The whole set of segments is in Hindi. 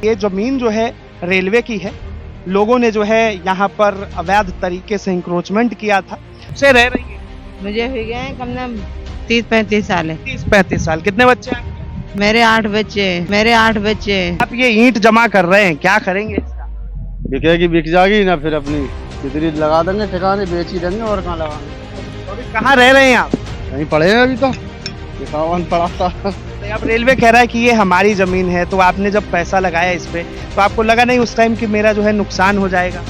ये जमीन जो है रेलवे की है। लोगों ने जो है यहाँ पर अवैध तरीके से इंक्रोचमेंट किया था। से रह रही है। मुझे हो गए हैं कम से कम 30-35 साल है। 30-35 साल। कितने बच्चे हैं? मेरे 8 बच्चे हैं। आप ये ईंट जमा कर रहे हैं, क्या करेंगे इसका? बिकेगी बिक जाएगी ना, फिर अपनी बिजली लगा देंगे, ठिकाने बेच ही देंगे और कहाँ लगाएंगे। तो अभी कहाँ रह रहे हैं आप? कहीं पड़े हैं अभी तो, ये सामान पड़ा था। तो अब रेलवे कह रहा है कि ये हमारी जमीन है, तो आपने जब पैसा लगाया इस पे तो आपको लगा नहीं उस टाइम कि मेरा जो है नुकसान हो जाएगा?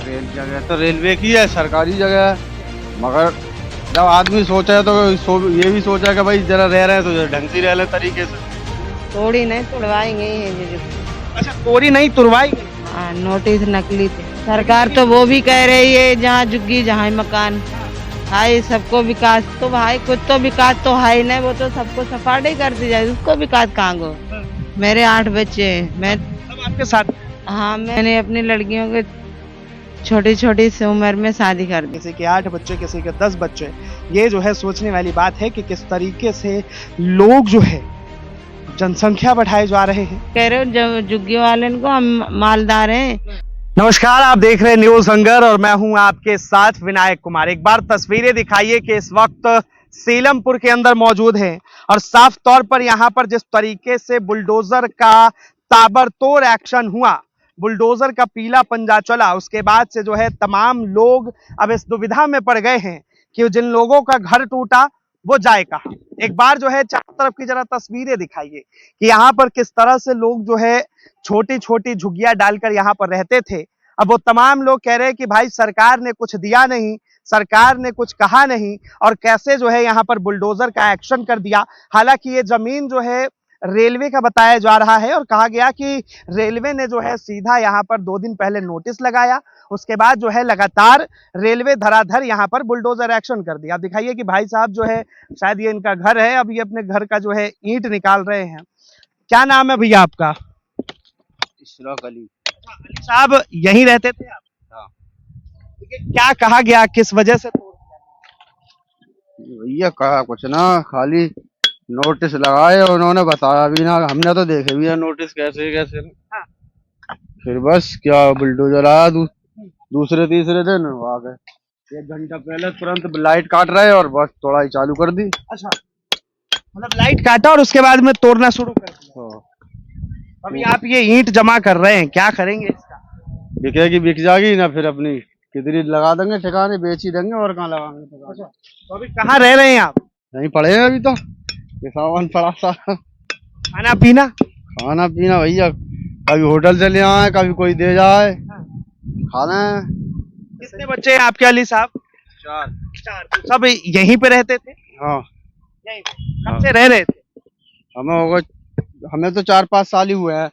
रेल जगह तो रेलवे की है, सरकारी जगह है, मगर जब आदमी सोचा है तो ये भी सोचा कि भाई जरा रह रहे हैं तो ढंग से रह ले तरीके से। तोड़ी नहीं तुड़वाएंगे ही। अच्छा, तोड़ी नहीं तुड़वाई? हाँ, नोटिस नकली थे। सरकार तो वो भी कह रही है जहाँ झुग्गी जहाँ मकान। भाई सबको विकास तो भाई कुछ तो विकास तो है ही नहीं, वो तो सबको सपाटे कर दी जाए, उसको विकास कहाँ गो। मेरे 8 बच्चे हैं। मैं सब आपके साथ? हाँ, मैंने अपनी लड़कियों के छोटी छोटी सी उम्र में शादी कर दी। किसी के 8 बच्चे, किसी के 10 बच्चे। ये जो है सोचने वाली बात है कि किस तरीके से लोग जो है जनसंख्या बढ़ाए जा रहे हैं। कह रहे हो जो झुग्गी वाले को हम मालदार हैं। नमस्कार, आप देख रहे हैं न्यूज हंगर और मैं हूं आपके साथ विनायक कुमार। एक बार तस्वीरें दिखाइए कि इस वक्त सीलमपुर के अंदर मौजूद हैं और साफ तौर पर यहां पर जिस तरीके से बुलडोजर का ताबड़तोड़ एक्शन हुआ, बुलडोजर का पीला पंजा चला, उसके बाद से जो है तमाम लोग अब इस दुविधा में पड़ गए हैं कि जिन लोगों का घर टूटा वो जाए कहाँ। एक बार जो है चारों तरफ की जरा तस्वीरें दिखाइए कि यहाँ पर किस तरह से लोग जो है छोटी छोटी झुग्गियां डालकर यहाँ पर रहते थे। अब वो तमाम लोग कह रहे हैं कि भाई सरकार ने कुछ दिया नहीं, सरकार ने कुछ कहा नहीं, और कैसे जो है यहाँ पर बुलडोजर का एक्शन कर दिया। हालांकि ये जमीन जो है रेलवे का बताया जा रहा है और कहा गया कि रेलवे ने जो है सीधा यहाँ पर 2 दिन पहले नोटिस लगाया, उसके बाद जो है लगातार रेलवे धराधर यहाँ पर बुलडोजर एक्शन कर दिया। आप दिखाइए कि भाई साहब जो है, शायद ये इनका घर है, अब ये अपने घर का जो है ईंट निकाल रहे हैं। क्या नाम है भैया आपका? इशराक अली। अली साहब, यहीं रहते थे आप? हाँ। क्या कहा गया, किस वजह से तोड़ दिया? भैया कहा कुछ ना, खाली नोटिस लगाए और उन्होंने बताया भी ना, हमने तो देखे भी है नोटिस कैसे कैसे। हाँ। फिर बस क्या बुलडोजर आया दूसरे तीसरे दिन आ गए। 1 घंटा पहले तुरंत लाइट काट रहे और बस तोड़ाई चालू कर दी। अच्छा, मतलब लाइट काटा और उसके बाद में तोड़ना शुरू कर दिया। हाँ। अभी आप ये ईंट जमा कर रहे हैं, क्या करेंगे इसका? बिकेगी बिक जाएगी ना, फिर अपनी कितनी लगा देंगे, ठिकाने बेच ही देंगे और कहाँ लगाएंगे। अच्छा, तो अभी कहाँ रह रहे हैं आप? नहीं पड़े हैं अभी तो, ये सामान पड़ा था। खाना पीना? खाना पीना भैया कभी होटल से ले आए, कभी कोई दे जाए, खाना है। कितने बच्चे हैं आपके अली साहब? 4। तो सब यहीं पे रहते थे? हाँ। यहीं पे। कब से रह रहे थे? हमें तो 4-5 साल ही हुए हैं,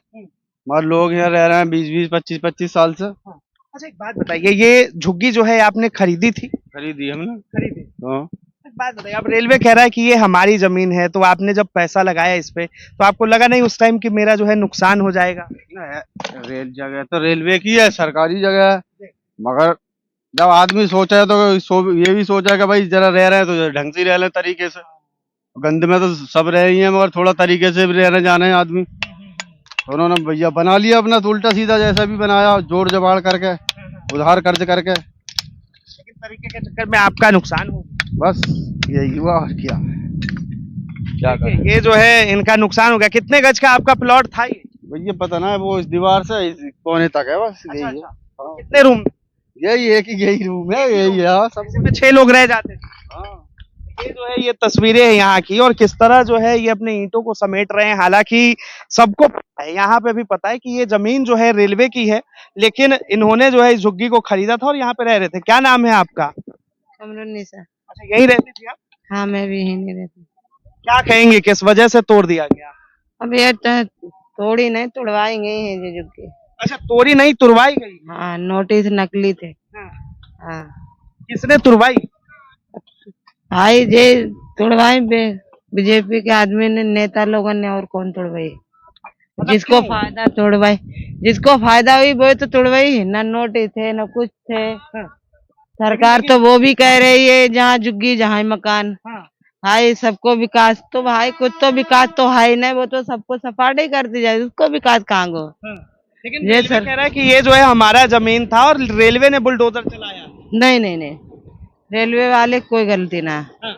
मगर लोग यहाँ रह रहे हैं 20-20, 25-25 साल से। अच्छा, एक बात बताइए, ये झुग्गी जो है आपने खरीदी थी? खरीदी हमने। खरीदी। हाँ। एक बात बताइए, अब रेलवे कह रहा है कि ये हमारी जमीन है, तो आपने जब पैसा लगाया इस पे तो आपको लगा नहीं उस टाइम कि मेरा जो है नुकसान हो जाएगा? रेल जगह तो रेलवे की है, सरकारी जगह है, मगर जब आदमी सोचा है तो ये भी सोचा है कि भाई जरा रह रहे हैं तो ढंग से रह ले तरीके से। गंद में तो सब रह रही है, मगर थोड़ा तरीके से भी रहने जाना है आदमी। तो उन्होंने भैया बना लिया अपना तो उल्टा सीधा जैसा भी बनाया, जोड़ जबाड़ करके, उधार कर्ज करके। लेकिन तरीके के चक्कर में आपका नुकसान हो, बस यही हुआ और क्या करें। ये जो है इनका नुकसान हो गया। कितने गज का आपका प्लॉट था ये? भैया पता ना, वो इस दीवार से इस कोने तक है, बस यही है। हाँ। कितने रूम? यही एक ही यही रूम है, यही है सब। इसमें 6 लोग रह जाते थे। हाँ। ये जो है ये तस्वीरें हैं यहाँ की और किस तरह जो है ये अपने ईंटों को समेट रहे हैं। हालांकि सबको पता है, यहाँ पे भी पता है कि ये जमीन जो है रेलवे की है, लेकिन इन्होंने जो है इस झुग्गी को खरीदा था और यहाँ पे रह रहे थे। क्या नाम है आपका? कमरुन्निसा। अच्छा, यही रहती थी आप? हाँ, मैं भी यहीं नहीं रहती। क्या कहेंगे, किस वजह से तोड़ दिया गया? अब ये तोड़ी नहीं तुड़वाएंगे ही हैं जो झुग्गी। अच्छा, तोड़ी नहीं तुड़वाई गई? हाँ, नोटिस नकली थे। हाँ। हाँ। किसने तुड़वाई? भाई जे तुड़वाई बीजेपी के आदमी ने, नेता लोगों ने, और कौन तुड़वाई? जिसको फायदा तुड़वाई, जिसको फायदा हुई वो तो तुड़वाई। ना नोटिस थे ना कुछ थे। सरकार तो वो भी कह रही है जहाँ झुग्गी जहाँ मकान। भाई सबको विकास तो भाई कुछ तो विकास तो है ही नहीं, वो तो सबको सपाटे ही करती जाए, उसको विकास कहाँ गो। लेकिन ये रेलवे सर कह रहा है कि ये जो है हमारा जमीन था और रेलवे ने बुलडोजर चलाया। नहीं नहीं नहीं, रेलवे वाले की कोई गलती ना। हाँ,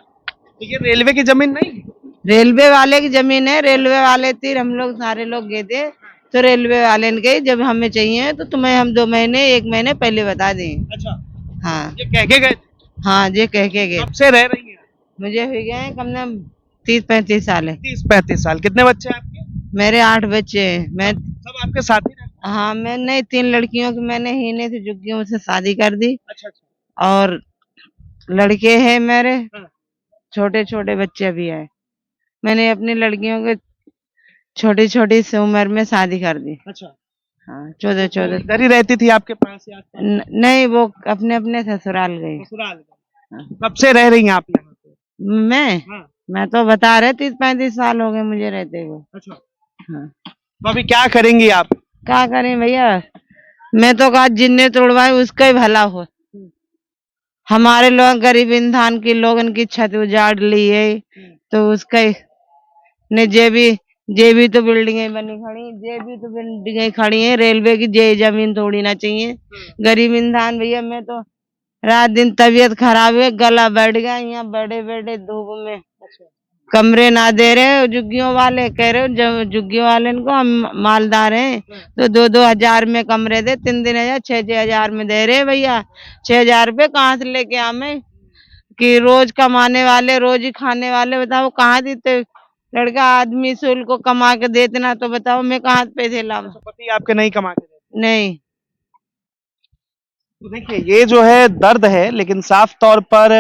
तो ये रेलवे की जमीन नहीं है? रेलवे वाले की जमीन है, रेलवे वाले तीर हम लोग सारे लोग गए थे, तो रेलवे वाले ने कही जब हमें चाहिए तो तुम्हें हम 2 महीने 1 महीने पहले बता दें। अच्छा, हाँ ये कह के गए? हाँ, ये कह के गए। कब से रह रही हैं? मुझे हो गए हैं कम से कम 30-35 साल है। 30-35 साल। कितने बच्चे हैं आपके? मेरे 8 बच्चे हैं। मैं सब आपके साथ ही रहते हैं? हाँ, मैंने 3 लड़कियों की मैंने हीने से झुग्गियों से शादी कर दी, अच्छा अच्छा। और लड़के हैं मेरे, हाँ। छोटे छोटे बच्चे भी हैं। मैंने अपनी लड़कियों के छोटी छोटी सी उम्र में शादी कर दी। अच्छा, हाँ, 14-14। इधर ही रहती थी आपके पास या आसपास? नहीं, वो अपने अपने ससुराल गई। ससुराल में? हाँ। कब से रह रही हैं आप यहाँ पे? मैं हाँ। मैं तो बता रहे 30-35 साल हो गए मुझे रहते हुए। अच्छा, हाँ, तो अभी क्या करेंगी आप? क्या करें भैया, मैं तो कहा जिन्ने तोड़वाए उसका ही भला हो। हमारे लोग गरीब इंसान की लोगन की छत उजाड़ ली है, तो उसका ही ने जे भी तो बिल्डिंगें बनी खड़ी, जे भी तो बिल्डिंगें खड़ी हैं, रेलवे की जे जमीन तोड़ी ना चाहिए। गरीब इंसान भैया, मैं तो रात दिन तबीयत खराब है, गला बैठ गया, यहाँ बड़े बड़े धूप में कमरे ना दे रहे झुग्गियों वाले, कह रहे हो जब झुग्गियों वाले को हम मालदार हैं तो 2-2 हजार में कमरे दे, 3-3 हजार 6-6 हजार में दे रहे भैया। 6 हजार रुपये कहाँ से लेके आवे, कि रोज कमाने वाले रोज ही खाने वाले, बताओ कहाँ देते। लड़का आदमी से उनको कमा के देते ना, तो बताओ मैं कहाँ से पैसे लाऊं। पति आपके नहीं कमा के देते? नहीं। तो देखिए ये जो है दर्द है, लेकिन साफ तौर पर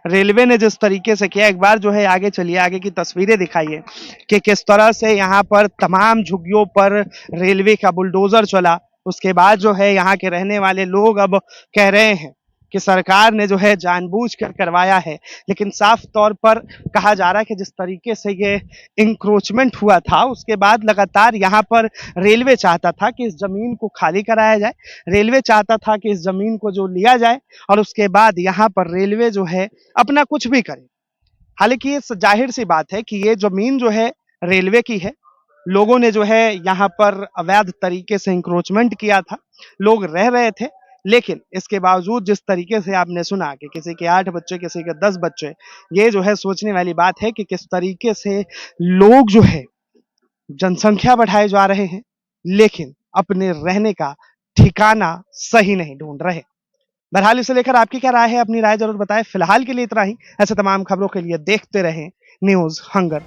रेलवे ने जिस तरीके से किया, एक बार जो है आगे चलिए, आगे की तस्वीरें दिखाइए कि किस तरह से यहाँ पर तमाम झुग्गियों पर रेलवे का बुलडोजर चला। उसके बाद जो है यहाँ के रहने वाले लोग अब कह रहे हैं कि सरकार ने जो है जानबूझकर करवाया है, लेकिन साफ तौर पर कहा जा रहा है कि जिस तरीके से ये इंक्रोचमेंट हुआ था, उसके बाद लगातार यहाँ पर रेलवे चाहता था कि इस जमीन को खाली कराया जाए, रेलवे चाहता था कि इस जमीन को जो लिया जाए और उसके बाद यहाँ पर रेलवे जो है अपना कुछ भी करे। हालांकि ये जाहिर सी बात है कि ये जमीन जो है रेलवे की है, लोगों ने जो है यहाँ पर अवैध तरीके से इंक्रोचमेंट किया था, लोग रह रहे थे, लेकिन इसके बावजूद जिस तरीके से आपने सुना कि किसी के 8 बच्चे, किसी के 10 बच्चे, ये जो है सोचने वाली बात है कि किस तरीके से लोग जो है जनसंख्या बढ़ाए जा रहे हैं, लेकिन अपने रहने का ठिकाना सही नहीं ढूंढ रहे। बहरहाल इसे लेकर आपकी क्या राय है, अपनी राय जरूर बताएं। फिलहाल के लिए इतना ही। ऐसे तमाम खबरों के लिए देखते रहें न्यूज़ हंगर।